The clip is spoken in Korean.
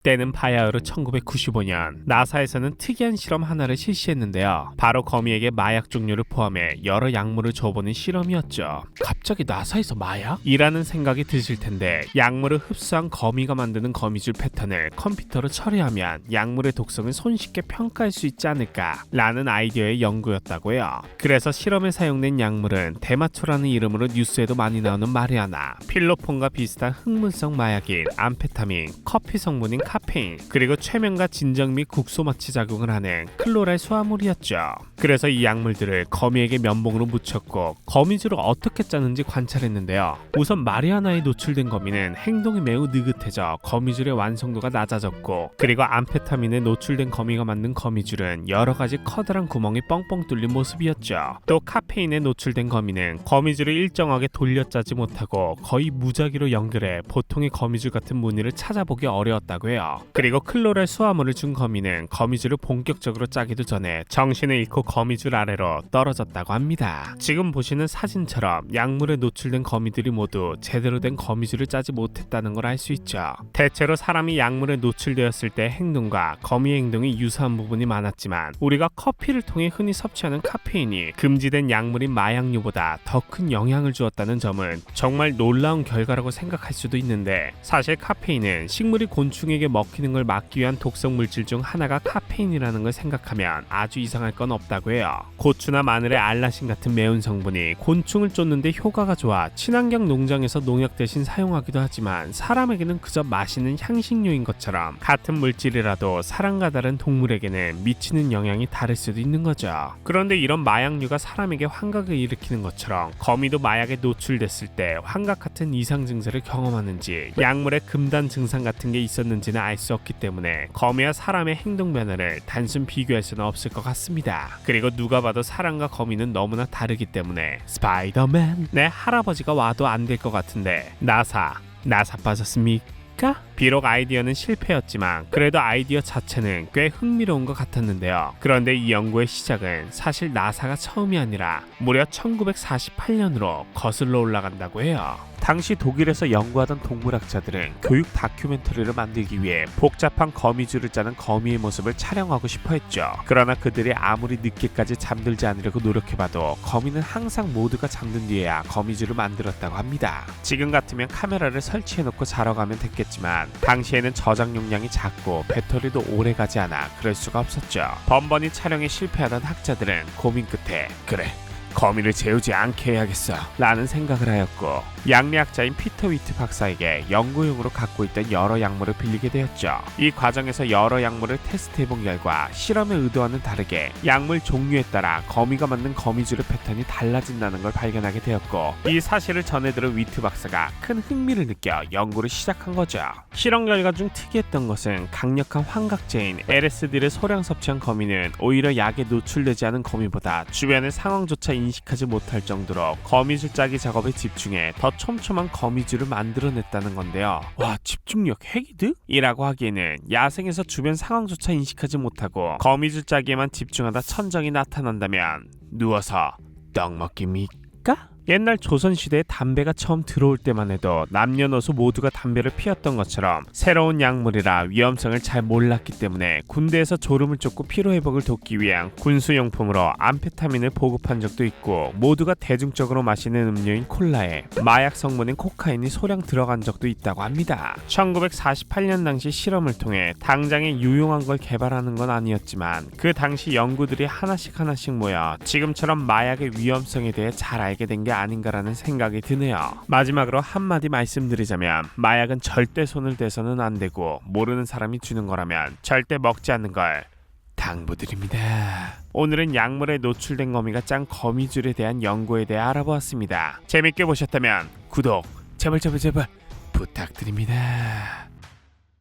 때는 바야흐로 1995년 나사에서는 특이한 실험 하나를 실시했는데요. 바로 거미에게 마약 종류를 포함해 여러 약물을 줘보는 실험이었죠. 갑자기 나사에서 마약? 이라는 생각이 드실 텐데, 약물을 흡수한 거미가 만드는 거미줄 패턴을 컴퓨터로 처리하면 약물의 독성을 손쉽게 평가할 수 있지 않을까 라는 아이디어의 연구였다고요. 그래서 실험에 사용된 약물은 데마초라는 이름으로 뉴스에도 많이 나오는 마리아나, 필로폰과 비슷한 흥분성 마약인 암페타민, 커피 성분인 카페인, 그리고 최면과 진정 및 국소마취 작용을 하는 클로랄 수화물이었죠. 그래서 이 약물들을 거미에게 면봉으로 묻혔고 거미줄을 어떻게 짜는지 관찰했는데요. 우선 마리아나에 노출된 거미는 행동이 매우 느긋해져 거미줄의 완성도가 낮아졌고, 그리고 암페타민에 노출된 거미가 만든 거미줄은 여러가지 커다란 구멍이 뻥뻥 뚫린 모습이었죠. 또 카페인에 노출된 거미는 거미줄을 일정하게 돌려 짜지 못하고 거의 무작위로 연결해 보통의 거미줄 같은 무늬를 찾아보기 어려웠다고 해요. 그리고 클로랄 수화물을 준 거미는 거미줄을 본격적으로 짜기도 전에 정신을 잃고 거미줄 아래로 떨어졌다고 합니다. 지금 보시는 사진처럼 약물에 노출된 거미들이 모두 제대로 된 거미줄을 짜지 못했다는 걸 알 수 있죠. 대체로 사람이 약물에 노출되었을 때 행동과 거미의 행동이 유사한 부분이 많았지만, 우리가 커피를 통해 흔히 섭취하는 카페인이 금지된 약물인 마약류보다 더 큰 영향을 주었다는 점은 정말 놀라운 결과라고 생각할 수도 있는데, 사실 카페인은 식물이 곤충에게 먹히는 걸 막기 위한 독성 물질 중 하나가 카페인이라는 걸 생각하면 아주 이상할 건 없다고 해요. 고추나 마늘의 알라신 같은 매운 성분이 곤충을 쫓는데 효과가 좋아 친환경 농장에서 농약 대신 사용하기도 하지만, 사람에게는 그저 맛있는 향신료인 것처럼 같은 물질이라도 사람과 다른 동물에게는 미치는 영향이 다를 수도 있는 거죠. 그런데 이런 마약류가 사람에게 환각을 일으키는 것처럼 거미도 마약에 노출됐을 때 환각 같은 이상 증세를 경험하는지, 약물의 금단 증상 같은 게 있었는지는 알 수 없기 때문에 거미와 사람의 행동 변화를 단순 비교할 수는 없을 것 같습니다. 그리고 누가 봐도 사람과 거미는 너무나 다르기 때문에 스파이더맨, 내 할아버지가 와도 안 될 것 같은데 나사 빠졌습니까? 비록 아이디어는 실패였지만 그래도 아이디어 자체는 꽤 흥미로운 것 같았는데요. 그런데 이 연구의 시작은 사실 나사가 처음이 아니라 무려 1948년으로 거슬러 올라간다고 해요. 당시 독일에서 연구하던 동물학자들은 교육 다큐멘터리를 만들기 위해 복잡한 거미줄을 짜는 거미의 모습을 촬영하고 싶어 했죠. 그러나 그들이 아무리 늦게까지 잠들지 않으려고 노력해봐도 거미는 항상 모두가 잠든 뒤에야 거미줄을 만들었다고 합니다. 지금 같으면 카메라를 설치해놓고 자러 가면 됐겠지만, 당시에는 저장 용량이 작고 배터리도 오래 가지 않아 그럴 수가 없었죠. 번번이 촬영에 실패하던 학자들은 고민 끝에 그래, 거미를 재우지 않게 해야겠어 라는 생각을 하였고, 양리학자인 피터 위트 박사에게 연구용으로 갖고 있던 여러 약물을 빌리게 되었죠. 이 과정에서 여러 약물을 테스트해본 결과 실험의 의도와는 다르게 약물 종류에 따라 거미가 만든 거미줄의 패턴이 달라진다는 걸 발견하게 되었고, 이 사실을 전해들은 위트 박사가 큰 흥미를 느껴 연구를 시작한 거죠. 실험 결과 중 특이했던 것은 강력한 환각제인 LSD를 소량 섭취한 거미는 오히려 약에 노출되지 않은 거미보다 주변의 상황조차 인식하지 못할 정도로 거미줄 짜기 작업에 집중해 더 촘촘한 거미줄을 만들어냈다는 건데요. 와, 집중력 핵이득? 이라고 하기에는 야생에서 주변 상황조차 인식하지 못하고 거미줄 짜기에만 집중하다 천정이 나타난다면 누워서 떡 먹기입니까? 옛날 조선시대에 담배가 처음 들어올 때만 해도 남녀노소 모두가 담배를 피웠던 것처럼 새로운 약물이라 위험성을 잘 몰랐기 때문에 군대에서 졸음을 쫓고 피로회복을 돕기 위한 군수용품으로 암페타민을 보급한 적도 있고, 모두가 대중적으로 마시는 음료인 콜라에 마약 성분인 코카인이 소량 들어간 적도 있다고 합니다. 1948년 당시 실험을 통해 당장에 유용한 걸 개발하는 건 아니었지만, 그 당시 연구들이 하나씩 모여 지금처럼 마약의 위험성에 대해 잘 알게 된 게 아닌가라는 생각이 드네요. 마지막으로 한마디 말씀드리자면, 마약은 절대 손을 대서는 안 되고 모르는 사람이 주는 거라면 절대 먹지 않는 걸 당부드립니다. 오늘은 약물에 노출된 거미가 짠 거미줄에 대한 연구에 대해 알아보았습니다. 재밌게 보셨다면 구독 제발 부탁드립니다.